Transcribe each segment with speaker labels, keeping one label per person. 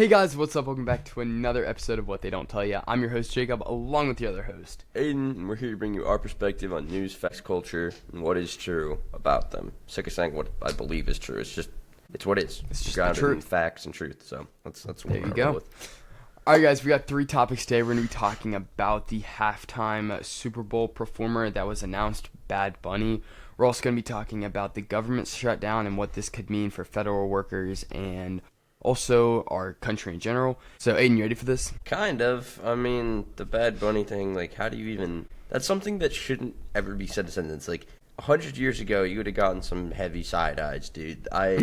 Speaker 1: Hey guys, what's up? Welcome back to another episode of What They Don't Tell Ya. I'm your host, Jacob, along with the other host,
Speaker 2: Aiden, and we're here to bring you our perspective on news, facts, culture, and what is true about them. Sick of saying what I believe is true. It's what is.
Speaker 1: It's just
Speaker 2: grounded
Speaker 1: the truth.
Speaker 2: in facts and truth. So that's what
Speaker 1: There
Speaker 2: we're
Speaker 1: you
Speaker 2: gonna roll
Speaker 1: go.
Speaker 2: with.
Speaker 1: Alright guys, we got 3 topics today. We're going to be talking about the halftime Super Bowl performer that was announced, Bad Bunny. We're also going to be talking about the government shutdown and what this could mean for federal workers and also our country in general. So Aiden, you ready for this?
Speaker 2: Kind of. I mean, the Bad Bunny thing. Like, how do you even? That's something that shouldn't ever be said in a sentence. Like 100 years ago, you would have gotten some heavy side eyes, dude. I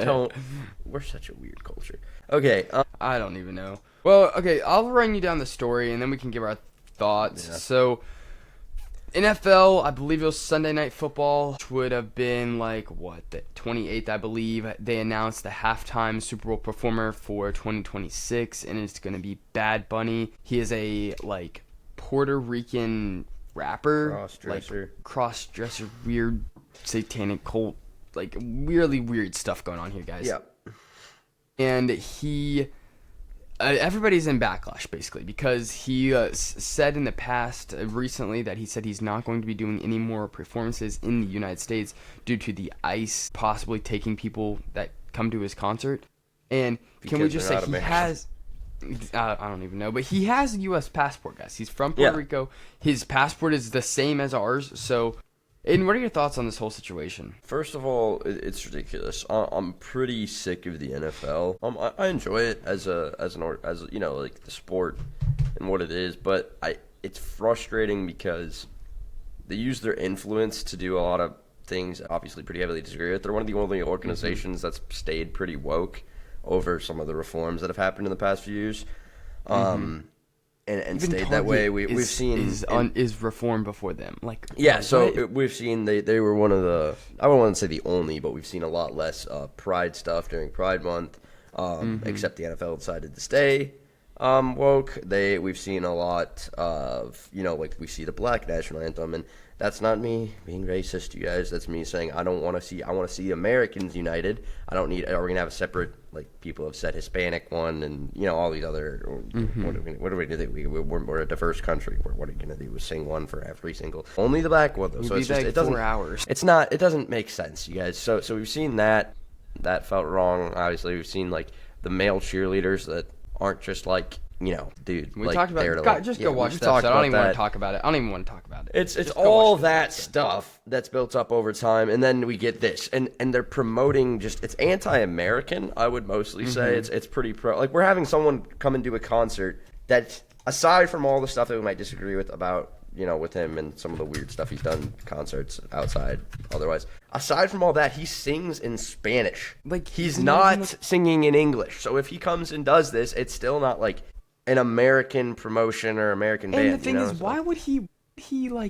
Speaker 2: don't. We're such a weird culture. Okay.
Speaker 1: I don't even know. Well, okay, I'll run you down the story and then we can give our thoughts.
Speaker 2: Yeah.
Speaker 1: So, NFL, I believe it was Sunday Night Football, which would have been the 28th, I believe. They announced the halftime Super Bowl performer for 2026, and it's going to be Bad Bunny. He is a, Puerto Rican rapper.
Speaker 2: Cross-dresser.
Speaker 1: Cross-dresser, weird satanic cult, weirdly weird stuff going on here, guys.
Speaker 2: Yeah.
Speaker 1: And he... everybody's in backlash, basically, because he said in the past, recently, that he said he's not going to be doing any more performances in the United States due to the ICE possibly taking people that come to his concert. And can we just say he has... I don't even know, but he has a U.S. passport, guys. He's from Puerto Rico. His passport is the same as ours, so... Aiden, what are your thoughts on this whole situation?
Speaker 2: First of all, it's ridiculous. I'm pretty sick of the NFL. I enjoy it as the sport and what it is, but it's frustrating because they use their influence to do a lot of things obviously pretty heavily disagree with. They're one of the only organizations that's stayed pretty woke over some of the reforms that have happened in the past few years. And stayed that way. We've seen
Speaker 1: is reform before them.
Speaker 2: We've seen they were one of the, I wouldn't want to say the only, but we've seen a lot less Pride stuff during Pride Month. Except the NFL decided to stay woke. We've seen a lot of we see the Black National Anthem, and that's not me being racist, you guys. That's me saying I want to see Americans united. Are we gonna have a separate, people have said, Hispanic one, and all these other. What are we do? We're a diverse country. What are we gonna do? We sing one for every single. Only the black one though. So it's just, it doesn't.
Speaker 1: 4 hours.
Speaker 2: It's not. It doesn't make sense, you guys. So we've seen that. That felt wrong. Obviously, we've seen the male cheerleaders that aren't just dude.
Speaker 1: We talked about. Just go watch that episode. I don't even want to talk about it. I don't even want to talk about it.
Speaker 2: It's all that stuff that's built up over time, and then we get this, and they're promoting it's anti-American. I would mostly say it's pretty pro. We're having someone come and do a concert that, aside from all the stuff that we might disagree with about with him and some of the weird stuff he's done concerts outside. Otherwise, aside from all that, he sings in Spanish. He's not singing in English. So if he comes and does this, it's still not an American promotion or American band.
Speaker 1: And the thing is, why would he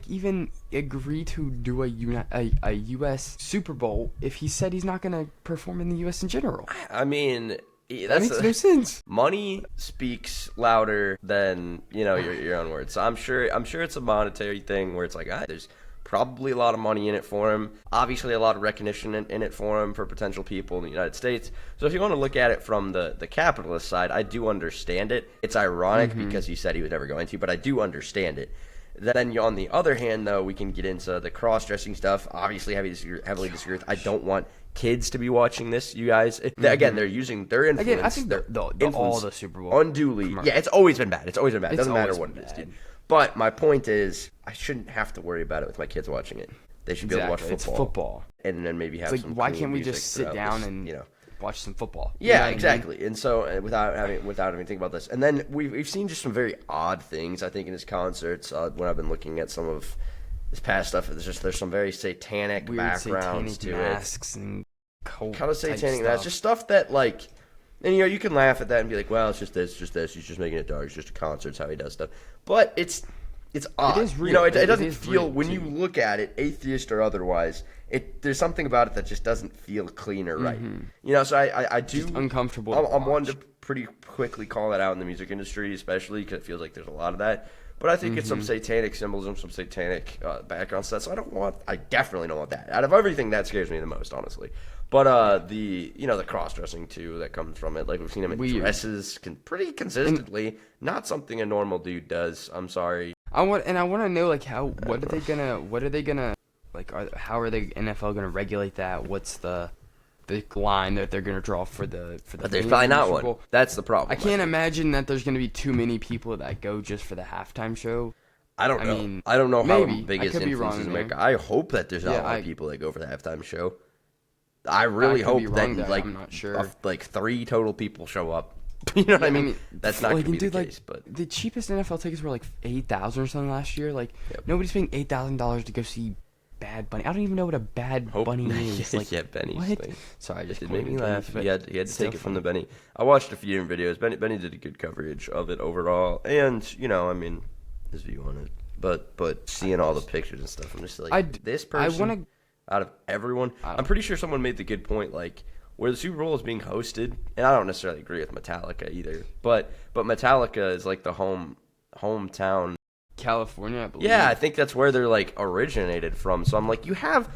Speaker 1: even agree to do a U.S. Super Bowl if he said he's not going to perform in the U.S. in general?
Speaker 2: I mean,
Speaker 1: that makes no sense.
Speaker 2: Money speaks louder than your own words. So I'm sure it's a monetary thing where it's there's probably a lot of money in it for him. Obviously, a lot of recognition in it for him for potential people in the United States. So if you want to look at it from the capitalist side, I do understand it. It's ironic because he said he was never going to, but I do understand it. Then on the other hand, though, we can get into the cross-dressing stuff. Obviously, heavily disagree with. I don't want kids to be watching this, you guys. Again, they're using their influence.
Speaker 1: Again, I think all the Super Bowl
Speaker 2: unduly. Yeah, it's always been bad. It doesn't matter what it is, dude. But my point is, I shouldn't have to worry about it with my kids watching it. They should be able to watch football.
Speaker 1: It's football.
Speaker 2: And then maybe have some.
Speaker 1: Why can't we just sit down and watch some football?
Speaker 2: Yeah, exactly. And so without having to think about this, and then we've seen just some very odd things. I think in his concerts, when I've been looking at some of his past stuff, there's some very satanic
Speaker 1: weird
Speaker 2: backgrounds
Speaker 1: satanic
Speaker 2: to
Speaker 1: masks and cult
Speaker 2: kind of satanic.
Speaker 1: That's
Speaker 2: just stuff that and you can laugh at that and be like, well, it's just this. He's just making it dark. It's just a concert. It's how he does stuff. But it's odd.
Speaker 1: It is real.
Speaker 2: It doesn't feel, when you look at it, atheist or otherwise, there's something about it that just doesn't feel clean or right. So I do.
Speaker 1: Just uncomfortable.
Speaker 2: I'm one to pretty quickly call that out in the music industry, especially because it feels like there's a lot of that. But I think it's some satanic symbolism, some satanic background stuff. So I definitely don't want that. Out of everything, that scares me the most, honestly. But the cross dressing too that comes from it, like we've seen him in dresses pretty consistently. Not something a normal dude does. I'm sorry.
Speaker 1: I want to know like what are they gonna like how are the NFL gonna regulate that? What's the line that they're gonna draw for the
Speaker 2: But there's probably not one. That's the problem.
Speaker 1: I can't imagine that there's gonna be too many people that go just for the halftime show.
Speaker 2: I don't know.
Speaker 1: Mean,
Speaker 2: I don't know how
Speaker 1: maybe.
Speaker 2: big
Speaker 1: I
Speaker 2: his
Speaker 1: could be
Speaker 2: influence
Speaker 1: wrong
Speaker 2: is in
Speaker 1: there.
Speaker 2: America. I hope that there's not a lot of people that go for the halftime show. I really hope that like
Speaker 1: I'm not sure.
Speaker 2: Like 3 total people show up. You know what I mean? That's not
Speaker 1: like,
Speaker 2: going to be the
Speaker 1: like,
Speaker 2: case. But
Speaker 1: the cheapest NFL tickets were like $8,000 or something last year. Like nobody's paying $8,000 to go see Bad Bunny. I don't even know what a Bad Bunny is. Like,
Speaker 2: yeah, Benny's
Speaker 1: what?
Speaker 2: thing.
Speaker 1: Sorry, I just
Speaker 2: It made me laugh.
Speaker 1: Benny,
Speaker 2: He had to take it from the Benny. I watched a few different videos. Benny did a good coverage of it overall, and I mean, his view on it. But seeing all the pictures and stuff, I'm just like, this person out of everyone. I'm pretty sure someone made the good point, like where the Super Bowl is being hosted, and I don't necessarily agree with Metallica either, but Metallica is like the hometown.
Speaker 1: California, I believe.
Speaker 2: Yeah, I think that's where they're like originated from. So I'm like, you have,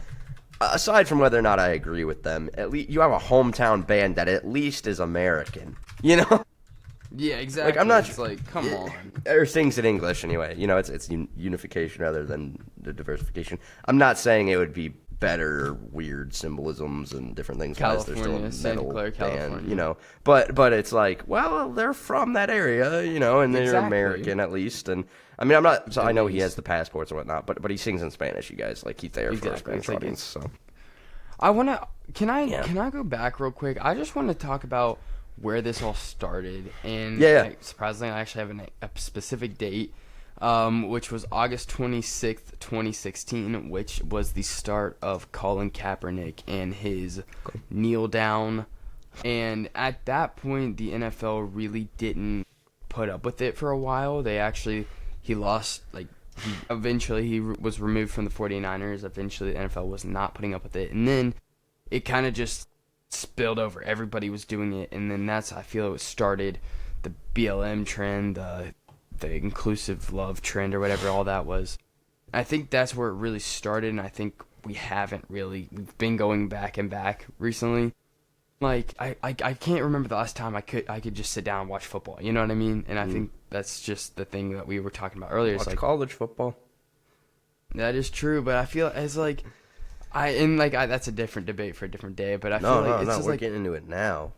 Speaker 2: aside from whether or not I agree with them, at least you have a hometown band that at least is American.
Speaker 1: Yeah, exactly.
Speaker 2: Like I'm not.
Speaker 1: It's like, come on.
Speaker 2: Or sings in English anyway. It's unification rather than the diversification. I'm not saying it would be better or weird symbolisms and different things.
Speaker 1: California, Santa Clara, California.
Speaker 2: Band, but it's like, well, they're from that area, and they're American at least. And I mean, I'm not. So I know he has the passports and whatnot, but he sings in Spanish. You guys, like he's there for a Spanish audience. So
Speaker 1: I wanna. Can I go back real quick? I just want to talk about where this all started, and surprisingly, I actually have a specific date, which was August 26th, 2016, which was the start of Colin Kaepernick and his kneel down. And at that point, the NFL really didn't put up with it for a while. He lost, eventually he was removed from the 49ers. Eventually, the NFL was not putting up with it. And then it kind of just spilled over. Everybody was doing it, and then I feel it started the BLM trend, the inclusive love trend, or whatever all that was. I think that's where it really started, and I think we've been going back and back recently. Like I can't remember the last time I could just sit down and watch football. You know what I mean? And I think that's just the thing that we were talking about earlier.
Speaker 2: Watch college football.
Speaker 1: That is true, but I feel it's like. That's a different debate for a different day, but I feel like it's just
Speaker 2: we're getting into it now.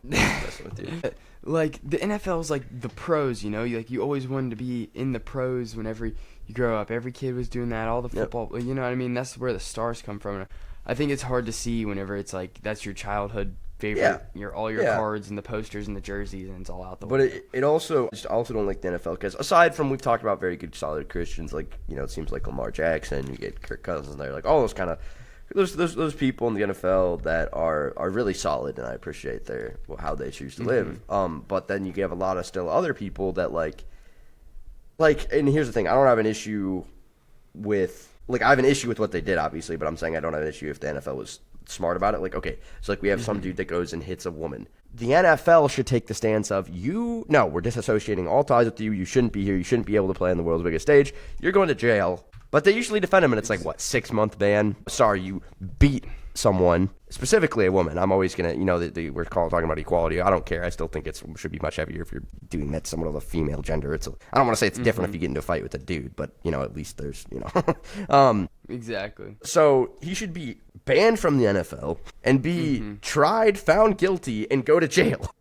Speaker 1: Like the NFL is like the pros, you always wanted to be in the pros whenever you grow up. Every kid was doing that, all the football, you know what I mean? That's where the stars come from. I think it's hard to see whenever it's like that's your childhood favorite, all your cards and the posters and the jerseys, and it's all out the
Speaker 2: window. But it also don't like the NFL because aside from we've talked about very good solid Christians, like it seems like Lamar Jackson, you get Kirk Cousins there, like all those kind of. Those people in the NFL that are really solid, and I appreciate how they choose to live. But then you have a lot of still other people that like, and here's the thing: I don't have an issue with I have an issue with what they did, obviously, but I'm saying I don't have an issue if the NFL was smart about it. Like, okay, so we have some dude that goes and hits a woman. The NFL should take the stance of we're disassociating all ties with you. You shouldn't be here. You shouldn't be able to play on the world's biggest stage. You're going to jail. But they usually defend him, and it's 6-month ban. Sorry, you beat someone, specifically a woman. I'm always going to, we're talking about equality. I don't care. I still think it should be much heavier if you're doing that to someone of a female gender. I don't want to say it's different if you get into a fight with a dude, but, at least there's,
Speaker 1: Exactly.
Speaker 2: So he should be banned from the NFL and be tried, found guilty, and go to jail.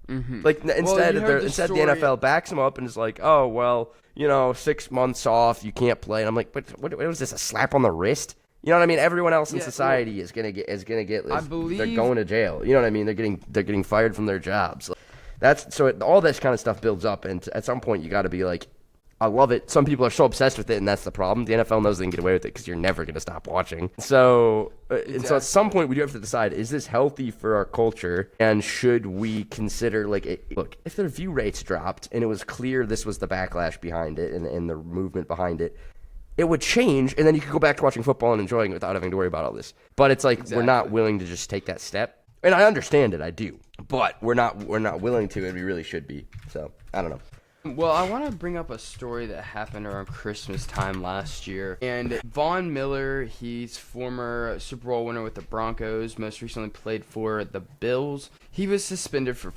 Speaker 2: Instead, the NFL backs him up and is like, oh, well, 6 months off, you can't play. And I'm like, but what was this, a slap on the wrist? You know what I mean? Everyone else in society is gonna get. I believe they're going to jail. You know what I mean? They're getting fired from their jobs. All this kind of stuff builds up, and at some point you got to be like, I love it. Some people are so obsessed with it, and that's the problem. The NFL knows they can get away with it because you're never going to stop watching. So at some point, we do have to decide, is this healthy for our culture? And should we consider, look, if their view rates dropped and it was clear this was the backlash behind it and the movement behind it, it would change, and then you could go back to watching football and enjoying it without having to worry about all this. But it's we're not willing to just take that step. And I understand it, I do. But we're not willing to, and we really should be. So, I don't know.
Speaker 1: Well, I want to bring up a story that happened around Christmas time last year. And Von Miller, he's former Super Bowl winner with the Broncos, most recently played for the Bills. He was suspended for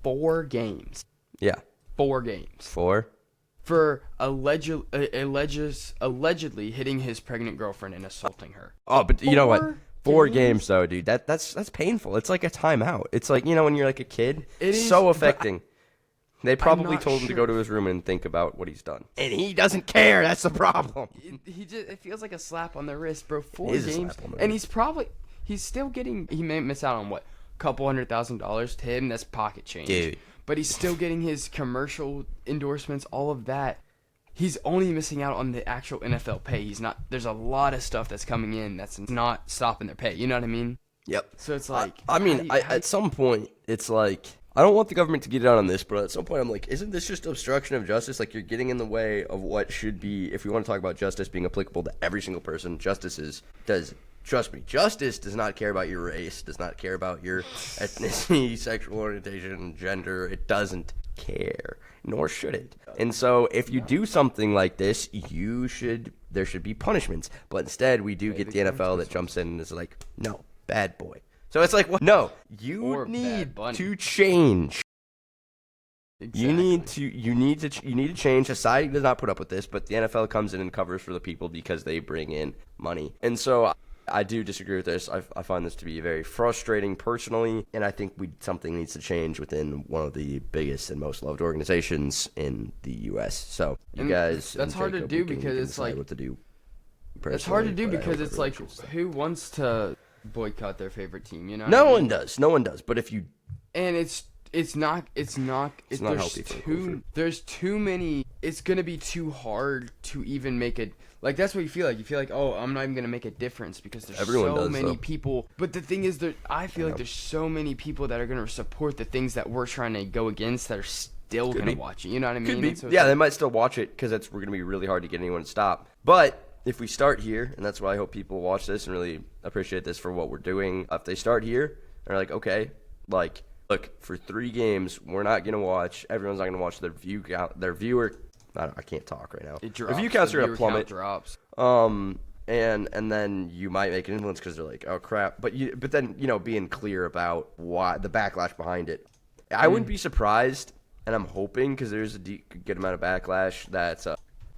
Speaker 1: four games.
Speaker 2: Yeah.
Speaker 1: 4 games.
Speaker 2: 4?
Speaker 1: For allegedly hitting his pregnant girlfriend and assaulting her.
Speaker 2: Oh, but you know what? 4
Speaker 1: games?
Speaker 2: games though, dude. That's painful. It's like a timeout. It's like, when you're like a kid.
Speaker 1: It
Speaker 2: is so
Speaker 1: is,
Speaker 2: affecting. They probably told him to go to
Speaker 1: sure.
Speaker 2: his room and think about what he's done. And he doesn't care. That's the problem.
Speaker 1: It feels like a slap on the wrist, bro. 4
Speaker 2: It is a
Speaker 1: games.
Speaker 2: slap on the
Speaker 1: And
Speaker 2: wrist.
Speaker 1: he's still getting, he may miss out on what? Couple $100,000 to him. That's pocket change.
Speaker 2: Dude.
Speaker 1: But he's still getting his commercial endorsements, all of that. He's only missing out on the actual NFL pay. He's not. There's a lot of stuff that's coming in that's not stopping their pay. You know what I mean?
Speaker 2: Yep.
Speaker 1: So it's like.
Speaker 2: At some point, it's like, I don't want the government to get out on this, but at some point I'm like, isn't this just obstruction of justice? Like, you're getting in the way of what should be, if we want to talk about justice being applicable to every single person, trust me, justice does not care about your race, does not care about your ethnicity, sexual orientation, gender. It doesn't care, nor should it. And so if you do something like this, there should be punishments. But instead, we do get the NFL that jumps in and is like, no, bad boy. So it's like, well, no, you need to change. Exactly. You need to change. Society does not put up with this, but the NFL comes in and covers for the people because they bring in money. And so I do disagree with this. I find this to be very frustrating personally, and I think something needs to change within one of the biggest and most loved organizations in the U.S. So
Speaker 1: that's hard to do because it's like
Speaker 2: what to do.
Speaker 1: It's hard to do because it's like who wants to boycott their favorite team? You know,
Speaker 2: no one does. No one does. But if you
Speaker 1: It's not healthy. There's too many. It's gonna be too hard to even make it. Like, that's what you feel like. You feel like, oh, I'm not even gonna make a difference because there's so many people. But the thing is, I feel like there's so many people that are gonna support the things that we're trying to go against that are still gonna watch it. You know what I mean?
Speaker 2: Could be. So they might still watch it because we're gonna be really hard to get anyone to stop. But if we start here, and that's why I hope people watch this and really appreciate this for what we're doing. If they start here, they're like, okay, like, look, for 3 games, we're not going to watch. Everyone's not going to watch their viewer. I can't talk right now.
Speaker 1: It drops.
Speaker 2: The view counts are going to plummet.
Speaker 1: Drops.
Speaker 2: And then you might make an influence because they're like, oh crap. But then being clear about why the backlash behind it. I wouldn't be surprised, and I'm hoping because there's a good amount of backlash that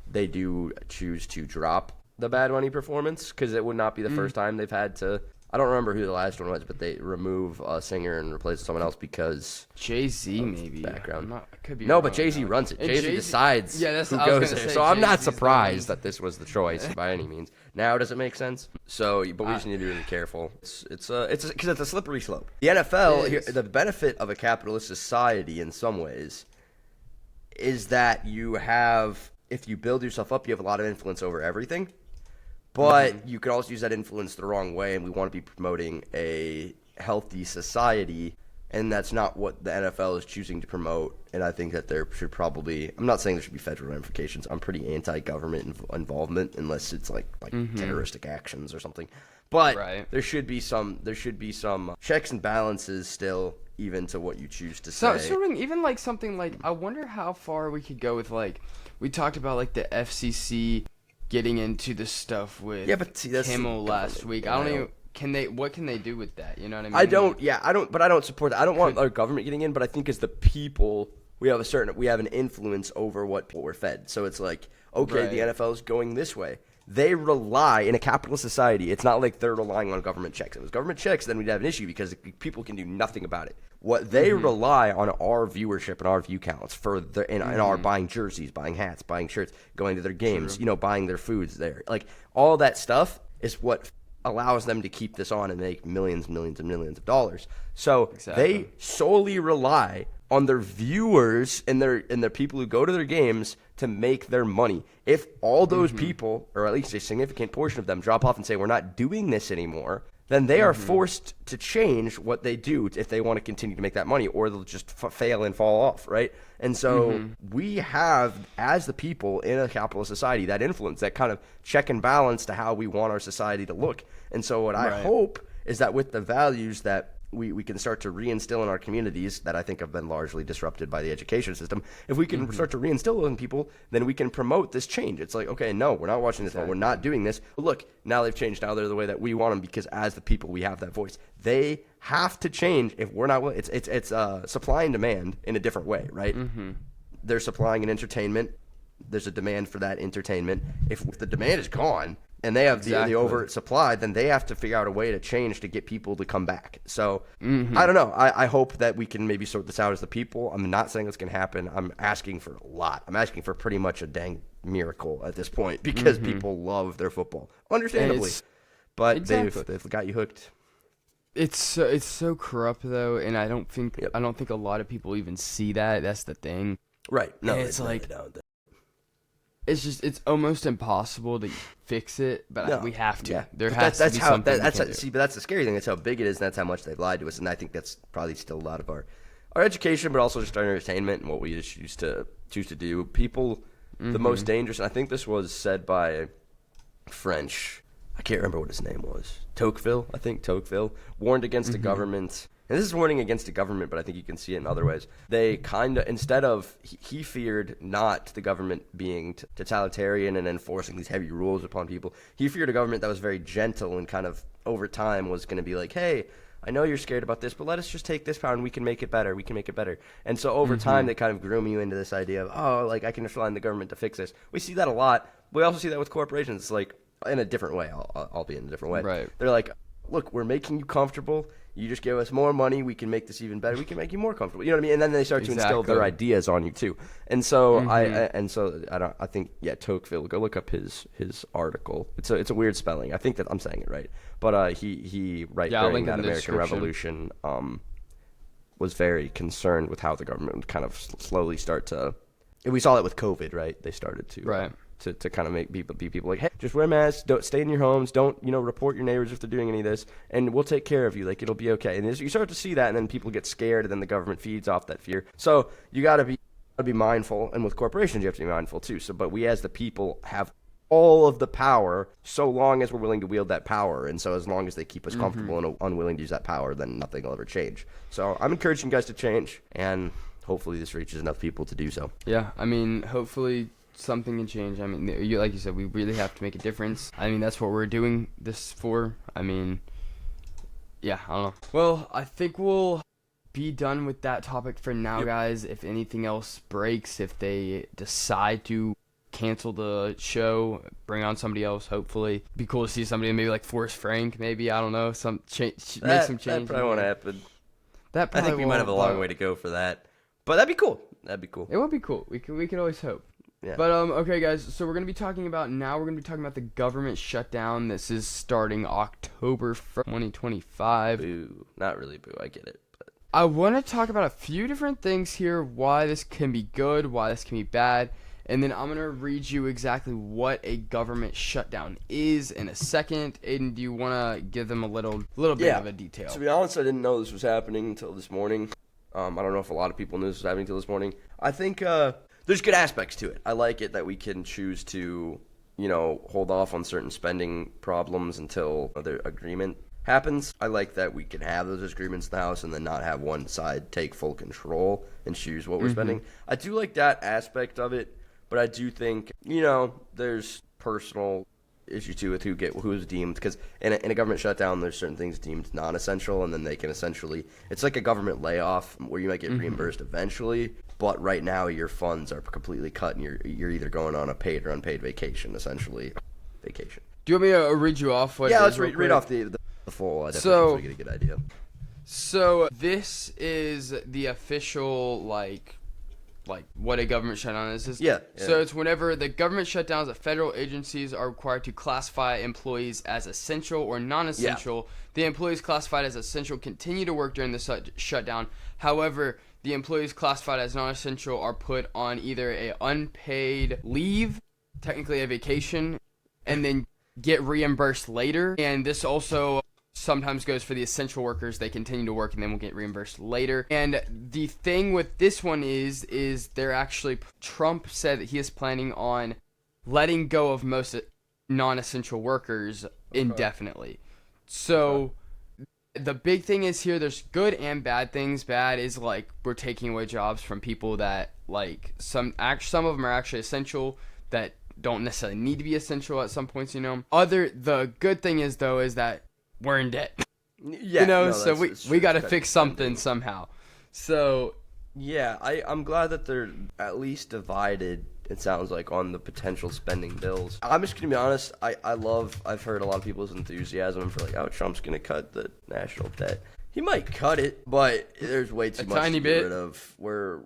Speaker 2: they do choose to drop the Bad Bunny performance because it would not be the first time they've had to. I don't remember who the last one was, but they remove a singer and replace someone else because
Speaker 1: Jay-Z maybe
Speaker 2: background.
Speaker 1: Could be
Speaker 2: no,
Speaker 1: wrong,
Speaker 2: but Jay-Z runs it. Jay-Z decides
Speaker 1: that's
Speaker 2: who goes there. So I'm not surprised that this was the choice by any means. Now, does it make sense? So, but we just need to be really careful. It's because it's a slippery slope. The NFL, the benefit of a capitalist society in some ways is that if you build yourself up, you have a lot of influence over everything. But you could also use that influence the wrong way, and we want to be promoting a healthy society, and that's not what the NFL is choosing to promote. And I think that there should probably – I'm not saying there should be federal ramifications. I'm pretty anti-government involvement unless it's like terroristic actions or something. But there should be some checks and balances still, even to what you choose to say.
Speaker 1: So even like something like – I wonder how far we could go with like – we talked about like the FCC – getting into the stuff with Kimmel last week. I don't even. What can they do with that? You know what I mean?
Speaker 2: I don't support that. I don't want our government getting in, but I think as the people, we have an influence over what people were fed. So it's like, okay, the NFL is going this way. They rely in a capitalist society. It's not like they're relying on government checks. If it was government checks, then we'd have an issue because people can do nothing about it. What they rely on our viewership and our view counts and our buying jerseys, buying hats, buying shirts, going to their games, buying their foods there. Like all that stuff is what allows them to keep this on and make millions and millions of dollars. So they solely rely on their viewers and their people who go to their games to make their money. If all those people, or at least a significant portion of them, drop off and say, we're not doing this anymore, then they are forced to change what they do if they want to continue to make that money, or they'll just fail and fall off, right? And so we have, as the people in a capitalist society, that influence, that kind of check and balance to how we want our society to look. And so what I hope is that with the values that we can start to reinstill in our communities that I think have been largely disrupted by the education system. If we can start to reinstill in people, then we can promote this change. It's like, okay, no, we're not watching this. Exactly. We're not doing this. But look, now they've changed. Now they're the way that we want them because as the people, we have that voice. They have to change if we're not. It's supply and demand in a different way, right? Mm-hmm. They're supplying an entertainment. There's a demand for that entertainment. If the demand is gone and they have the overt supply, then they have to figure out a way to change to get people to come back. So I don't know. I hope that we can maybe sort this out as the people. I'm not saying it's going to happen. I'm asking for a lot. I'm asking for pretty much a dang miracle at this point because people love their football, understandably. But they've got you hooked.
Speaker 1: It's so corrupt though, and I don't think a lot of people even see that. That's the thing.
Speaker 2: Right. No,
Speaker 1: it's like it's almost impossible to fix it, but we have to. Yeah. There has to be something.
Speaker 2: But that's the scary thing. That's how big it is, and that's how much they've lied to us. And I think that's probably still a lot of our education, but also just our entertainment and what we just choose to do. People, the most dangerous. And I think this was said by French. I can't remember what his name was. Tocqueville, I think Tocqueville warned against the government. And this is warning against the government, but I think you can see it in other ways. They kind of, instead of, he feared not the government being totalitarian and enforcing these heavy rules upon people. He feared a government that was very gentle and kind of, over time, was going to be like, hey, I know you're scared about this, but let us just take this power and we can make it better. We can make it better. And so over time, they kind of groom you into this idea of, I can rely on the government to fix this. We see that a lot. We also see that with corporations, like, in a different way. I'll be in a different way.
Speaker 1: Right.
Speaker 2: They're like, look, we're making you comfortable. You just give us more money. We can make this even better. We can make you more comfortable. You know what I mean? And then they start to instill their ideas on you too. And so I think Tocqueville. Go look up his article. It's a weird spelling. I think that I'm saying it right. But he during that American Revolution was very concerned with how the government would kind of slowly start to. And we saw that with COVID, right? They started to.
Speaker 1: Right.
Speaker 2: To kind of make people like, hey, just wear masks, don't stay in your homes, don't report your neighbors if they're doing any of this, and we'll take care of you, like it'll be okay. And you start to see that, and then people get scared, and then the government feeds off that fear. So you got to be mindful, and with corporations you have to be mindful too. So, but we as the people have all of the power, so long as we're willing to wield that power, and so as long as they keep us comfortable and unwilling to use that power, then nothing will ever change. So I'm encouraging you guys to change, and hopefully this reaches enough people to do so.
Speaker 1: Yeah, I mean, hopefully something can change. I mean, like you said, we really have to make a difference. I mean, that's what we're doing this for. I mean, yeah, I don't know. Well, I think we'll be done with that topic for now, guys. If anything else breaks, if they decide to cancel the show, bring on somebody else, hopefully. Be cool to see somebody maybe like Forrest Frank, maybe, I don't know, make some change.
Speaker 2: That probably won't happen. I think we might have a long way to go for that. But that'd be cool. It would be cool.
Speaker 1: We could always hope.
Speaker 2: Yeah.
Speaker 1: But okay, guys. So we're gonna be talking about the government shutdown. This is starting October 1st, 2025.
Speaker 2: Boo, not really boo. I get it. But
Speaker 1: I want to talk about a few different things here. Why this can be good, why this can be bad, and then I'm gonna read you exactly what a government shutdown is in a second. Aiden, do you want to give them a little bit of a detail?
Speaker 2: To be honest, I didn't know this was happening until this morning. I don't know if a lot of people knew this was happening until this morning. I think there's good aspects to it. I like it that we can choose to, hold off on certain spending problems until the agreement happens. I like that we can have those agreements in the House and then not have one side take full control and choose what we're spending. I do like that aspect of it, but I do think, there's personal issue too with who's deemed, because in a government shutdown there's certain things deemed non-essential, and then they can essentially, it's like a government layoff where you might get reimbursed eventually, but right now your funds are completely cut and you're either going on a paid or unpaid vacation, essentially. Vacation.
Speaker 1: Do you want me to read you off what
Speaker 2: let's read off the full. I definitely get a good idea.
Speaker 1: So this is the official like what a government shutdown is.
Speaker 2: Yeah.
Speaker 1: So it's whenever the government shutdowns that federal agencies are required to classify employees as essential or non-essential. Yeah. The employees classified as essential continue to work during the shutdown. However, the employees classified as non-essential are put on either a unpaid leave, technically a vacation, and then get reimbursed later. And this also sometimes goes for the essential workers. They continue to work and then will get reimbursed later. And the thing with this one is they're actually, Trump said that he is planning on letting go of most non-essential workers indefinitely. So The big thing is here, there's good and bad things. Bad is like we're taking away jobs from people that like some of them are actually essential that don't necessarily need to be essential at some points, The good thing is though is that we're in debt.
Speaker 2: Yeah,
Speaker 1: so we got to fix something somehow. So
Speaker 2: yeah, I'm glad that they're at least divided. It sounds like on the potential spending bills. I'm just gonna be honest. I've heard a lot of people's enthusiasm for like, oh, Trump's gonna cut the national debt. He might cut it, but there's way too much to get rid of. We're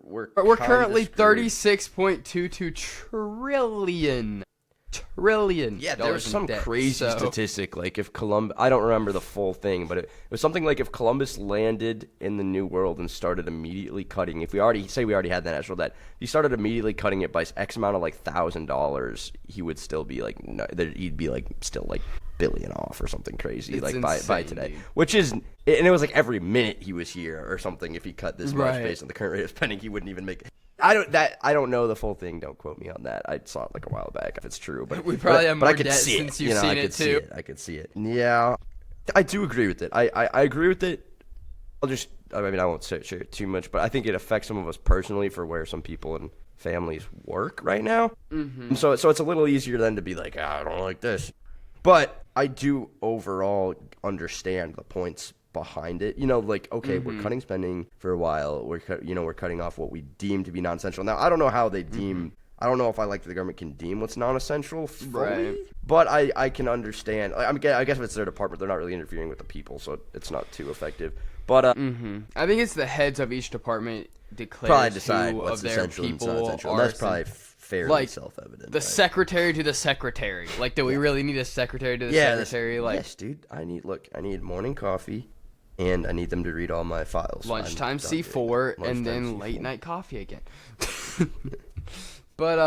Speaker 1: currently 36.22 trillion.
Speaker 2: Yeah, there was some crazy statistic. Like if Columbus, I don't remember the full thing, but it was something like if Columbus landed in the New World and started immediately cutting, if we already had the national debt, he started immediately cutting it by X amount of like $1,000, he would still be like, he'd be like still like billion off or something crazy. It's like insane, by today, dude. Which is, and it was like every minute he was here or something. If he cut this much based on the current rate of spending, he wouldn't even make it. I don't know the full thing. Don't quote me on that. I saw it like a while back. If it's true, but
Speaker 1: we probably have more
Speaker 2: I could
Speaker 1: debt
Speaker 2: see
Speaker 1: since
Speaker 2: it.
Speaker 1: you've seen it too.
Speaker 2: I could see it. Yeah, I do agree with it. I agree with it. I won't say it too much, but I think it affects some of us personally for where some people and families work right now. Mm-hmm. So it's a little easier then to be like, I don't like this, but I do overall understand the points behind it. Like, okay, we're cutting spending for a while. We're cutting off what we deem to be non-essential. Now, I don't know how they deem. I don't know if I like that the government can deem what's non-essential fully, but I can understand. I guess if it's their department, they're not really interfering with the people, so it's not too effective. But
Speaker 1: I think it's the heads of each department
Speaker 2: probably decide what's
Speaker 1: of their
Speaker 2: essential and
Speaker 1: people
Speaker 2: not essential. And that's probably fairly
Speaker 1: like
Speaker 2: self-evident.
Speaker 1: The secretary to the secretary. Like, do we really need a secretary to the secretary?
Speaker 2: Yes, dude. I need morning coffee. And I need them to read all my files.
Speaker 1: Lunchtime C4, and then late night coffee again. But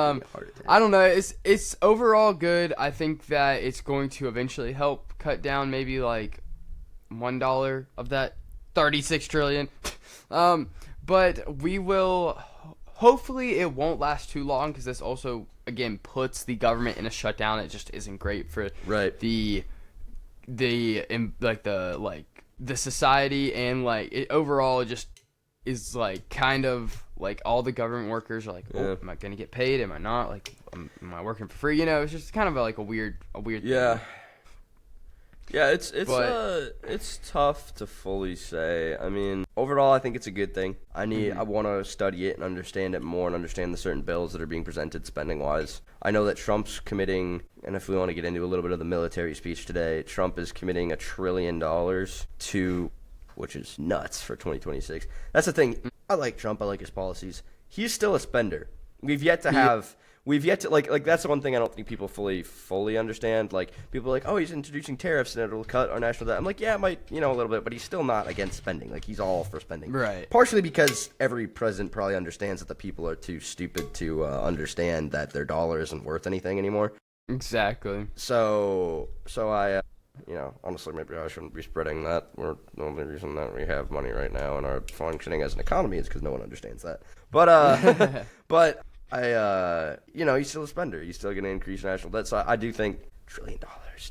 Speaker 1: I don't know. It's overall good. I think that it's going to eventually help cut down maybe like $1 of that 36 trillion. But we will. Hopefully, it won't last too long because this also again puts the government in a shutdown. It just isn't great for the society, and like it overall just is like kind of like all the government workers are like, oh, am I gonna get paid? Am I not? Like, am I working for free? It's just kind of like a weird
Speaker 2: yeah
Speaker 1: thing.
Speaker 2: Yeah, it's tough to fully say. I mean, overall, I think it's a good thing. I want to study it and understand it more and understand the certain bills that are being presented spending-wise. I know that Trump's committing, and if we want to get into a little bit of the military speech today, Trump is committing $1 trillion to, which is nuts for 2026. That's the thing. I like Trump. I like his policies. He's still a spender. We've yet to like that's the one thing I don't think people fully understand. Like, people are like, oh, he's introducing tariffs and it'll cut our national debt. I'm like, yeah, it might, a little bit, but he's still not against spending. Like, he's all for spending.
Speaker 1: Right.
Speaker 2: Partially because every president probably understands that the people are too stupid to understand that their dollar isn't worth anything anymore.
Speaker 1: Exactly.
Speaker 2: So I, honestly, maybe I shouldn't be spreading that. The only reason that we have money right now and are functioning as an economy is because no one understands that. But, but he's still a spender. He's still going to increase national debt. So I do think $1 trillion,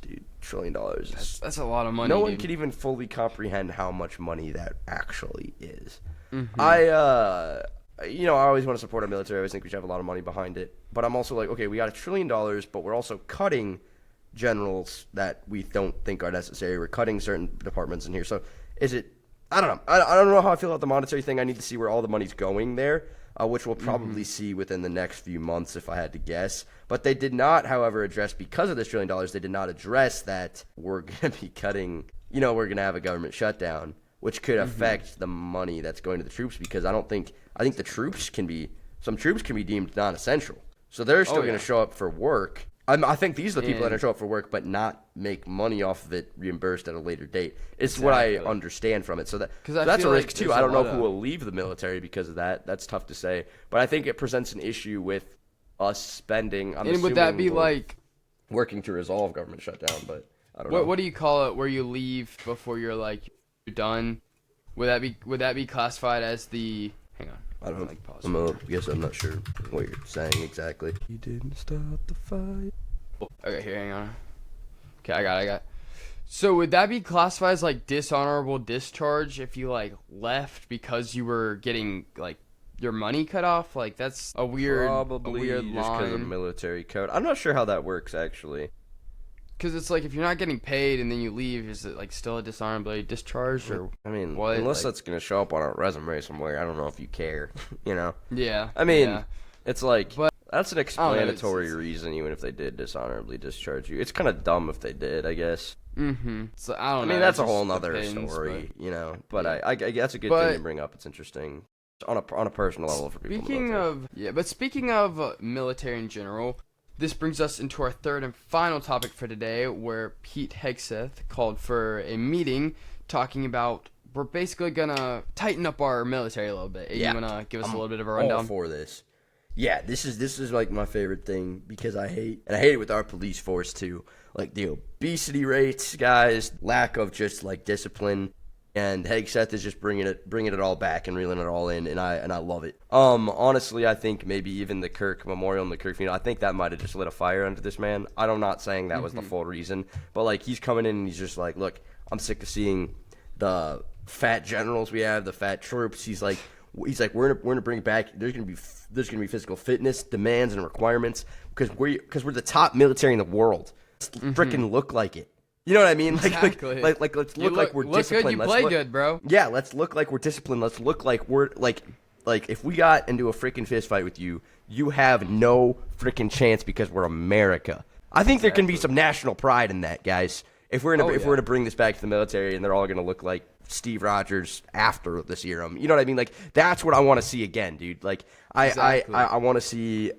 Speaker 2: dude. $1 trillion.
Speaker 1: That's a lot of money.
Speaker 2: No one can even fully comprehend how much money that actually is.
Speaker 1: Mm-hmm.
Speaker 2: I always want to support our military. I always think we should have a lot of money behind it. But I'm also like, okay, we got $1 trillion, but we're also cutting generals that we don't think are necessary. We're cutting certain departments in here. So is it? I don't know. I don't know how I feel about the monetary thing. I need to see where all the money's going there. Which we'll probably see within the next few months if I had to guess. But they did not, however, address, because of this $1 trillion, they did not address that we're going to be cutting, we're going to have a government shutdown, which could affect the money that's going to the troops, because I think the troops can be deemed non-essential. So they're still going to show up for work. I think these are the people that are going to show up for work but not make money off of it reimbursed at a later date. It's what I understand from it. So that's a risk, too. I don't know who will leave the military because of that. That's tough to say. But I think it presents an issue with us spending.
Speaker 1: And would that be like
Speaker 2: working to resolve government shutdown? But I don't know.
Speaker 1: What do you call it where you leave before you're done? Would that be classified as the... Hang on.
Speaker 2: I don't know. I'm not sure what you're saying exactly. He didn't stop the fight.
Speaker 1: Okay, here, hang on. Okay, I got it. So would that be classified as like dishonorable discharge if you like left because you were getting like your money cut off? Like that's
Speaker 2: Probably
Speaker 1: a weird
Speaker 2: just because of
Speaker 1: line.
Speaker 2: military code. I'm not sure how that works actually.
Speaker 1: Because it's like if you're not getting paid and then you leave, is it like still a dishonorable discharge or
Speaker 2: I mean,
Speaker 1: what?
Speaker 2: unless
Speaker 1: Like,
Speaker 2: that's gonna show up on a resume somewhere, I don't know if you care. You know?
Speaker 1: yeah.
Speaker 2: I mean,
Speaker 1: yeah.
Speaker 2: it's like
Speaker 1: But-
Speaker 2: that's an
Speaker 1: know,
Speaker 2: explanatory
Speaker 1: it's-
Speaker 2: reason, even if they did dishonorably discharge you. It's kind of dumb if they did, I guess.
Speaker 1: Mm-hmm. So I don't
Speaker 2: I
Speaker 1: know.
Speaker 2: mean, that's
Speaker 1: it
Speaker 2: a whole
Speaker 1: just
Speaker 2: nother
Speaker 1: depends,
Speaker 2: story, you know. But
Speaker 1: Yeah.
Speaker 2: I that's a good
Speaker 1: But-
Speaker 2: thing to bring up. It's interesting on a personal level for people.
Speaker 1: Speaking of military in general, this brings us into our third and final topic for today, where Pete Hegseth called for a meeting talking about we're basically gonna tighten up our military a little bit.
Speaker 2: Yeah.
Speaker 1: You wanna give us a little bit of a
Speaker 2: all
Speaker 1: rundown?
Speaker 2: for this. Yeah, this is like my favorite thing because I hate it with our police force too. Like the obesity rates, guys, lack of just like discipline, and Hegseth is just bringing it all back and reeling it all in, and I love it. Honestly, I think maybe even the Kirk Memorial and the Kirk funeral, I think that might have just lit a fire under this man. I'm not saying that was the full reason, but like he's coming in and he's just like, look, I'm sick of seeing the fat generals we have, the fat troops. He's like, we're gonna bring back. There's gonna be physical fitness demands and requirements because we're the top military in the world. Let's freaking look like it. You know what I mean?
Speaker 1: Exactly.
Speaker 2: Like let's look like we're disciplined.
Speaker 1: Good, you
Speaker 2: let's
Speaker 1: play
Speaker 2: look,
Speaker 1: good, bro.
Speaker 2: Yeah, let's look like we're disciplined. Let's look like we're like if we got into a freaking fist fight with you, you have no freaking chance because we're America. I think there can be some national pride in that, guys. If we're gonna bring this back to the military and they're all gonna look like Steve Rogers after the serum, you know what I mean? Like that's what I want to see again, dude. Like I want to see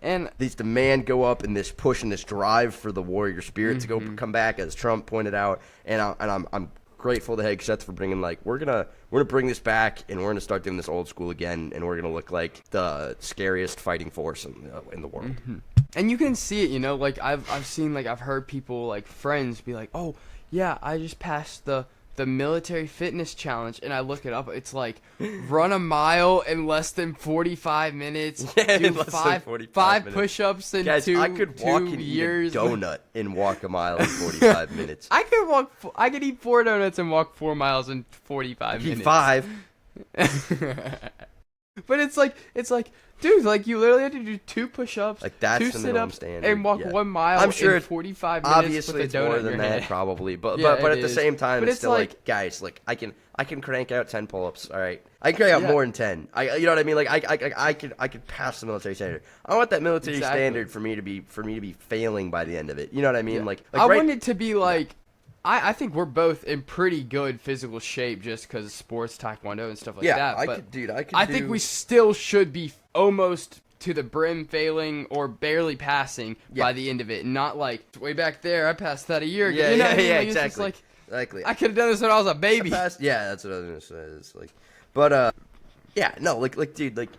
Speaker 1: And
Speaker 2: this demand go up and this push and this drive for the warrior spirit to come back, as Trump pointed out. And I'm grateful to Hegseth for bringing we're gonna bring this back and we're gonna start doing this old school again, and we're gonna look like the scariest fighting force in the world.
Speaker 1: And you can see it, you know, like I've seen, like I've heard people, like friends be like, oh yeah, I just passed the military fitness challenge, and I look it up. It's like run a mile in less than 45 minutes, do five push-ups in
Speaker 2: Guys, I could walk and
Speaker 1: years.
Speaker 2: eat a donut and walk a mile in 45 minutes.
Speaker 1: I could eat 4 donuts and walk 4 miles in 45 minutes.
Speaker 2: Eat 5.
Speaker 1: But it's like, dude, like you literally have to do 2 push-ups,
Speaker 2: Like that's
Speaker 1: 2
Speaker 2: the minimum
Speaker 1: sit-ups,
Speaker 2: standard,
Speaker 1: and walk
Speaker 2: yeah.
Speaker 1: 1 mile
Speaker 2: I'm sure
Speaker 1: in 45 minutes
Speaker 2: Obviously,
Speaker 1: with
Speaker 2: it's
Speaker 1: a donut
Speaker 2: more
Speaker 1: in your
Speaker 2: than that,
Speaker 1: hand.
Speaker 2: probably. But
Speaker 1: Yeah,
Speaker 2: but
Speaker 1: it
Speaker 2: at the
Speaker 1: is.
Speaker 2: same time,
Speaker 1: But
Speaker 2: it's
Speaker 1: it's
Speaker 2: still
Speaker 1: like-
Speaker 2: guys, like I can crank out 10 pull-ups. All right, I can crank out more than 10. You know what I mean? Like I could pass the military standard. I want that military
Speaker 1: Exactly.
Speaker 2: standard for me to be failing by the end of it. You know what I mean?
Speaker 1: Yeah.
Speaker 2: Like
Speaker 1: I
Speaker 2: right,
Speaker 1: want it to be like, I think we're both in pretty good physical shape just because of sports, taekwondo, and stuff like
Speaker 2: yeah,
Speaker 1: that.
Speaker 2: I
Speaker 1: But
Speaker 2: could.
Speaker 1: I think we still should be almost to the brim failing or barely passing by the end of it. Not like, way back there, I passed that a year ago.
Speaker 2: Yeah,
Speaker 1: you know what I mean? Like,
Speaker 2: exactly.
Speaker 1: It's just like,
Speaker 2: Exactly.
Speaker 1: I could have done this when I was a baby.
Speaker 2: Yeah, that's what I was gonna say. It's like, but yeah, no, like, dude, like,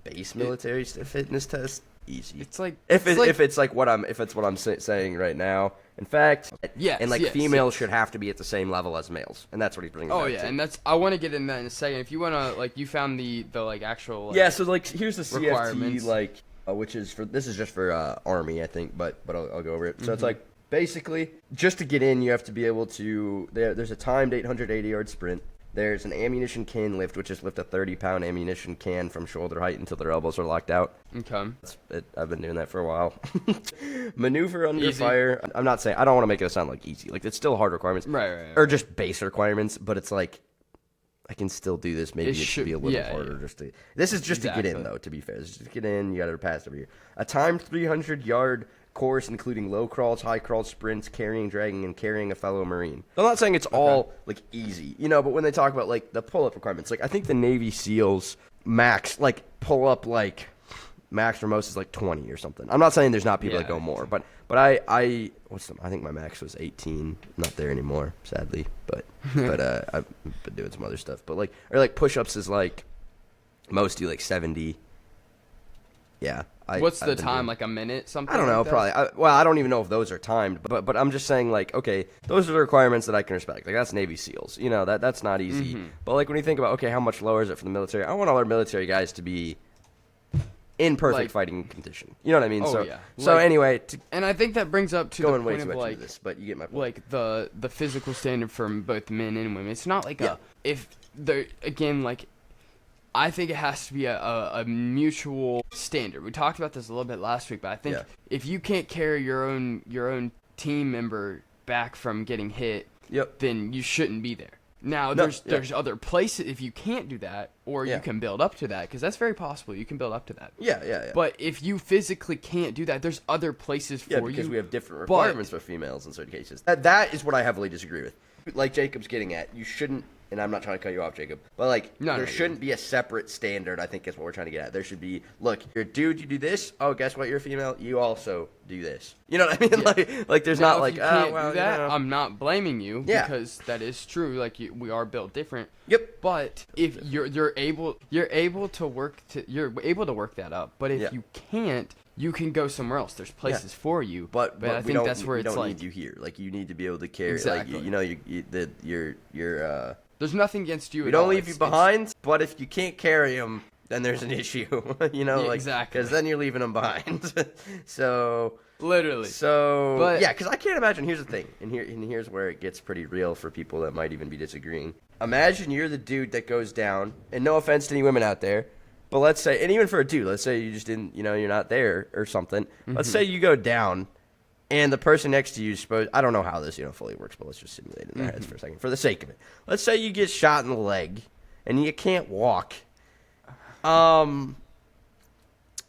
Speaker 2: base military fitness test, easy.
Speaker 1: It's like
Speaker 2: if it's what I'm saying right now. In fact,
Speaker 1: Yes,
Speaker 2: and like
Speaker 1: yes,
Speaker 2: females
Speaker 1: yes.
Speaker 2: should have to be at the same level as males, and that's what he's bringing.
Speaker 1: Oh
Speaker 2: back
Speaker 1: yeah,
Speaker 2: to.
Speaker 1: and that's, I want to get in that in a second. If you want to, like, you found the like actual like,
Speaker 2: Yeah, so like here's the CFT,
Speaker 1: requirements.
Speaker 2: like which is this is just for Army, I think, but I'll go over it. So it's like basically just to get in, you have to be able to. There's a timed 880-yard sprint. There's an ammunition can lift, which is lift a 30-pound ammunition can from shoulder height until their elbows are locked out.
Speaker 1: Okay.
Speaker 2: I've been doing that for a while. Maneuver under
Speaker 1: Easy.
Speaker 2: fire. I'm not saying, I don't want to make it sound like easy. Like it's still hard requirements,
Speaker 1: Right.
Speaker 2: or just base requirements. But it's like I can still do this. Maybe it should
Speaker 1: should-
Speaker 2: be a little
Speaker 1: yeah,
Speaker 2: harder.
Speaker 1: yeah.
Speaker 2: This is just to get in,
Speaker 1: Exactly.
Speaker 2: though. To be fair, this is just to get in. You got to pass every year. A timed 300-yard course, including low crawls, high crawls, sprints, carrying, dragging, and carrying a fellow Marine. I'm not saying it's all like easy, you know. But when they talk about like the pull-up requirements, like I think the Navy SEALs max like pull up like max for most is like 20 or something. I'm not saying there's not people that go more, but I think my max was 18. Not there anymore, sadly. But I've been doing some other stuff. But like push-ups is like most do like 70. Yeah.
Speaker 1: What's the
Speaker 2: I've been
Speaker 1: time?
Speaker 2: doing-
Speaker 1: Like a minute? Something?
Speaker 2: I don't know,
Speaker 1: like that?
Speaker 2: probably. I don't even know if those are timed, but I'm just saying, like, okay, those are the requirements that I can respect. Like, that's Navy SEALs. You know, that's not easy. But, like, when you think about, okay, how much lower is it for the military? I want all our military guys to be in perfect
Speaker 1: Like-
Speaker 2: fighting condition. You know what I mean?
Speaker 1: Oh,
Speaker 2: So,
Speaker 1: yeah.
Speaker 2: so
Speaker 1: Like-
Speaker 2: anyway,
Speaker 1: And I think that brings up to the
Speaker 2: going way
Speaker 1: point
Speaker 2: too
Speaker 1: of
Speaker 2: much
Speaker 1: like
Speaker 2: into this, but you get my point.
Speaker 1: like the physical standard for both men and women. It's not like
Speaker 2: Yeah.
Speaker 1: if the again like I think it has to be a mutual standard. We talked about this a little bit last week, but I think
Speaker 2: Yeah.
Speaker 1: if you can't carry your own team member back from getting hit,
Speaker 2: Yep.
Speaker 1: then you shouldn't be there. Now,
Speaker 2: No, yeah.
Speaker 1: there's other places if you can't do that, or
Speaker 2: Yeah.
Speaker 1: you can build up to that, because that's very possible. You can build up to that.
Speaker 2: Yeah.
Speaker 1: But if you physically can't do that, there's other places for
Speaker 2: Yeah,
Speaker 1: you.
Speaker 2: because we have different
Speaker 1: But-
Speaker 2: requirements for females in certain cases. That is what I heavily disagree with. Like Jacob's getting at, you shouldn't, and I'm not trying to cut you off, Jacob, but like,
Speaker 1: No,
Speaker 2: there
Speaker 1: no,
Speaker 2: shouldn't be a separate standard, I think is what we're trying to get at. There should be, look, you're a dude, you do this, oh, guess what, you're a female, you also do this. You know what I mean? Like there's
Speaker 1: Now,
Speaker 2: not
Speaker 1: if
Speaker 2: like,
Speaker 1: you can't
Speaker 2: well,
Speaker 1: do that,
Speaker 2: you know.
Speaker 1: I'm not blaming you,
Speaker 2: Yeah.
Speaker 1: because that is true. Like we are built different.
Speaker 2: Yep.
Speaker 1: But if you're able to work that up. But if
Speaker 2: Yeah.
Speaker 1: you can't, you can go somewhere else. There's places for you.
Speaker 2: But
Speaker 1: I
Speaker 2: we
Speaker 1: think
Speaker 2: don't,
Speaker 1: that's where
Speaker 2: we
Speaker 1: it's
Speaker 2: don't
Speaker 1: like
Speaker 2: need you here. Like, you need to be able to carry,
Speaker 1: Exactly.
Speaker 2: like, you know, you're
Speaker 1: there's nothing against you.
Speaker 2: we
Speaker 1: at
Speaker 2: don't
Speaker 1: all.
Speaker 2: leave you
Speaker 1: It's-
Speaker 2: behind, but if you can't carry them, then there's an issue, you know?
Speaker 1: Yeah,
Speaker 2: like,
Speaker 1: exactly.
Speaker 2: Because then you're leaving them behind. So...
Speaker 1: Literally.
Speaker 2: So
Speaker 1: But-
Speaker 2: yeah, because I can't imagine. Here's the thing, and here's where it gets pretty real for people that might even be disagreeing. Imagine you're the dude that goes down, and no offense to any women out there, but let's say, and even for a dude, let's say you just didn't, you know, you're not there or something. Let's say you go down, and the person next to you is supposed. I don't know how this fully works, but let's just simulate it in their heads for a second, for the sake of it. Let's say you get shot in the leg, and you can't walk.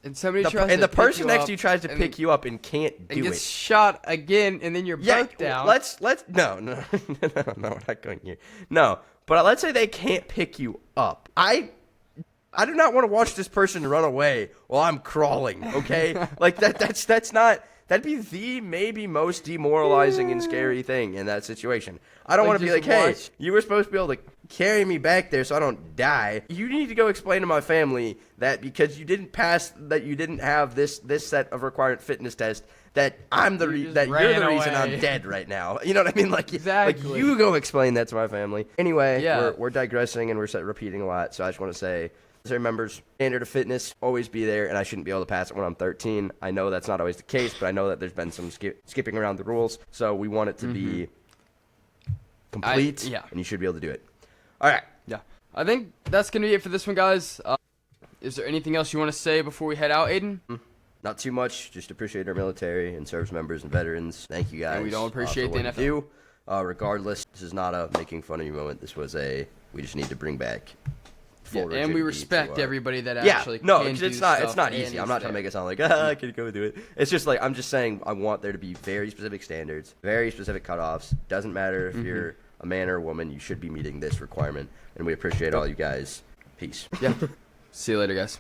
Speaker 1: And somebody
Speaker 2: The,
Speaker 1: tries
Speaker 2: and
Speaker 1: to
Speaker 2: the person
Speaker 1: pick
Speaker 2: next
Speaker 1: up
Speaker 2: to you tries to
Speaker 1: and
Speaker 2: pick you up and can't
Speaker 1: and
Speaker 2: do
Speaker 1: gets
Speaker 2: it.
Speaker 1: shot again, and then you're both down.
Speaker 2: Let's no, we're not going here. No, but let's say they can't pick you up. I do not want to watch this person run away while I'm crawling. Okay, like that's not. That'd be the maybe most demoralizing and scary thing in that situation. I don't
Speaker 1: Like,
Speaker 2: want to be like,
Speaker 1: just
Speaker 2: hey,
Speaker 1: watch-
Speaker 2: you were supposed to be able to carry me back there so I don't die. You need to go explain to my family that because you didn't pass, that you didn't have this set of required fitness test, that I'm the
Speaker 1: You just
Speaker 2: that you're
Speaker 1: ran
Speaker 2: the reason I'm
Speaker 1: away.
Speaker 2: dead right now. You know what I mean? Like
Speaker 1: Exactly.
Speaker 2: you go explain that to my family. Anyway,
Speaker 1: Yeah.
Speaker 2: we're digressing and we're repeating a lot. So I just want to say, members, standard of fitness always be there, and I shouldn't be able to pass it when I'm 13. I know that's not always the case, but I know that there's been some skipping around the rules. So we want it to be complete,
Speaker 1: yeah.
Speaker 2: and you should be able to do it. All right.
Speaker 1: Yeah. I think that's going to be it for this one, guys. Is there anything else you want to say before we head out, Aiden?
Speaker 2: Not too much. Just appreciate our military and service members and veterans. Thank you guys.
Speaker 1: And we don't appreciate
Speaker 2: for what
Speaker 1: the
Speaker 2: you
Speaker 1: NFL.
Speaker 2: do. Regardless, this is not a making fun of you moment. This was we just need to bring back full
Speaker 1: Yeah, and we
Speaker 2: rigidity
Speaker 1: respect
Speaker 2: to,
Speaker 1: everybody that
Speaker 2: yeah,
Speaker 1: actually
Speaker 2: no,
Speaker 1: can
Speaker 2: 'cause
Speaker 1: do
Speaker 2: it's not
Speaker 1: stuff
Speaker 2: easy.
Speaker 1: and
Speaker 2: I'm
Speaker 1: is
Speaker 2: not trying to
Speaker 1: there.
Speaker 2: make it sound like I can go do it. It's just like I'm just saying I want there to be very specific standards, very specific cutoffs. Doesn't matter if you're a man or a woman, you should be meeting this requirement. And we appreciate all you guys. Peace.
Speaker 1: Yeah. See you later, guys.